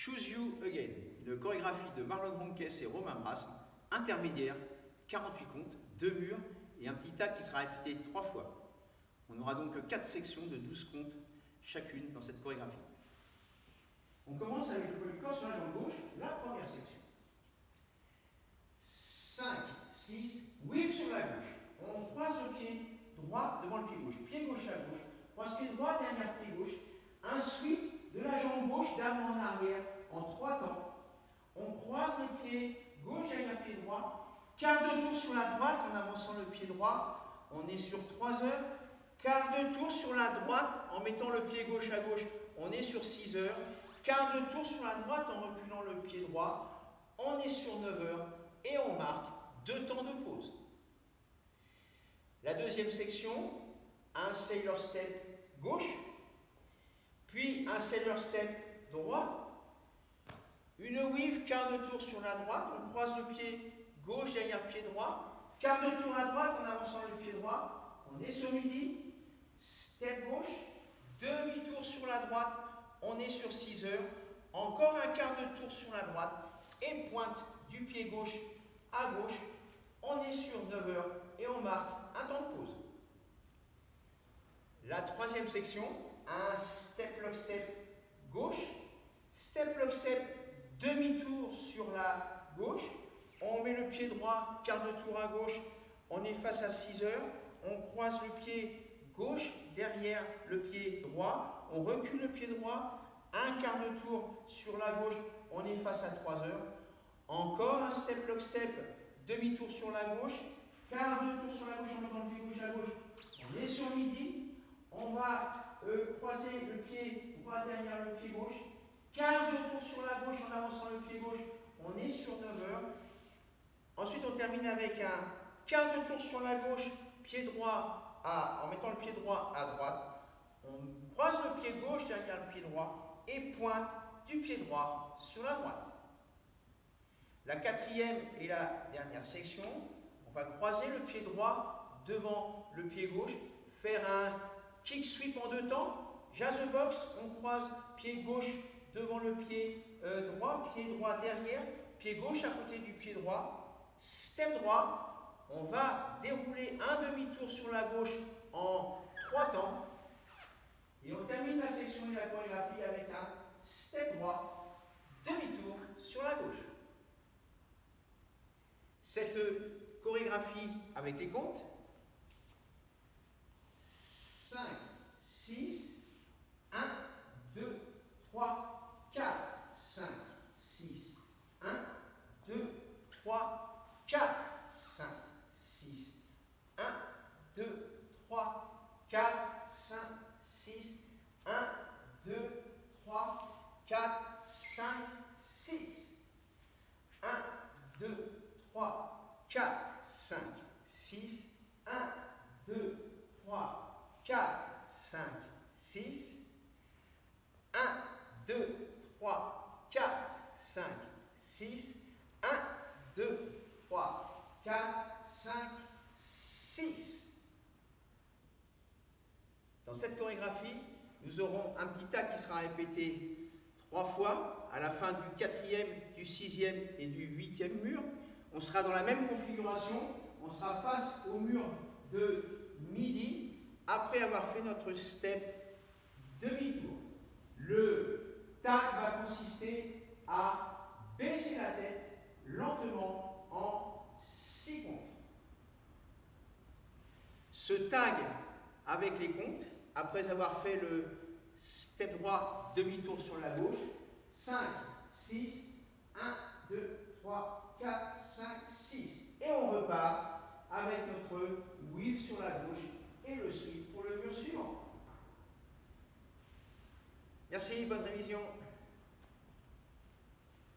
Choose You Again, une chorégraphie de Marlon Ronques et Romain Brasme, intermédiaire, 48 comptes, 2 murs et un petit tag qui sera répété 3 fois. On aura donc 4 sections de 12 comptes chacune dans cette chorégraphie. On commence avec le poids du corps sur la jambe gauche, la première section. 5, 6, whiff sur la gauche. On croise le pied droit devant le pied gauche, pied gauche à gauche, croise pied droit derrière pied gauche, un sweep de la jambe gauche d'avant en arrière en 3 temps. On croise le pied gauche derrière pied droit, quart de tour sur la droite en avançant le pied droit, on est sur 3 heures, quart de tour sur la droite en mettant le pied gauche à gauche, on est sur 6 heures, quart de tour sur la droite en reculant le pied droit, on est sur 9 heures et on marque 2 temps de pause. La deuxième section, un sailor step gauche, puis un sailor step droit, une weave, quart de tour sur la droite, on croise le pied gauche derrière pied droit, quart de tour à droite en avançant le pied droit, on est sur midi, step gauche, demi-tour sur la droite, on est sur 6 heures, encore un quart de tour sur la droite et pointe du pied gauche à gauche, on est sur 9 heures et on marque un temps de pause. La troisième section, un step lock step gauche, step lock step demi-tour sur la gauche, on met le pied droit, quart de tour à gauche, on est face à 6 heures, on croise le pied gauche derrière le pied droit, on recule le pied droit, un quart de tour sur la gauche, on est face à 3 heures, encore un step lock step, demi-tour sur la gauche, quart de tour sur la gauche en mettant le pied gauche à gauche, on est sur midi, on va croiser le pied droit derrière le pied gauche, quart de tour sur la gauche en avançant le pied gauche, on est sur 9 heures. Ensuite, on termine avec un quart de tour sur la gauche, pied droit en mettant le pied droit à droite. On croise le pied gauche derrière le pied droit et pointe du pied droit sur la droite. La quatrième et la dernière section, on va croiser le pied droit devant le pied gauche, faire un kick sweep en 2 temps, jazz box, on croise pied gauche devant le pied droit derrière, pied gauche à côté du pied droit, step droit, on va dérouler un demi-tour sur la gauche en 3 temps, et on termine la section de la chorégraphie avec un step droit, demi-tour sur la gauche. Cette chorégraphie avec les comptes, 5, 6, 1, 2, 3, 4, 5, 6, 1, 2, 3, 4, 5, 6, 1, 2, 3, 4, 5, 6, 1, 2, 3, 4, 5, 6, 1, 2, 3, 4, 5, 6, 1, 2, 3, 4, 5, 6, 1, 2, 3, 4, 5, 6, 1, 2, 3, 4, 5, 6. Dans cette chorégraphie, nous aurons un petit tag qui sera répété 3 fois à la fin du 4e, du 6e et du 8e mur. On sera dans la même configuration, on sera face au mur de midi après avoir fait notre step demi-tour. Le tag va consister à baisser la tête lentement en 6 comptes. Ce tag avec les comptes, après avoir fait le step droit demi-tour sur la gauche, 5, 6, 1, 2, 3, 4, 5, 6. Et on repart avec notre weave sur la gauche et le sweep pour le mur suivant. Merci, bonne révision.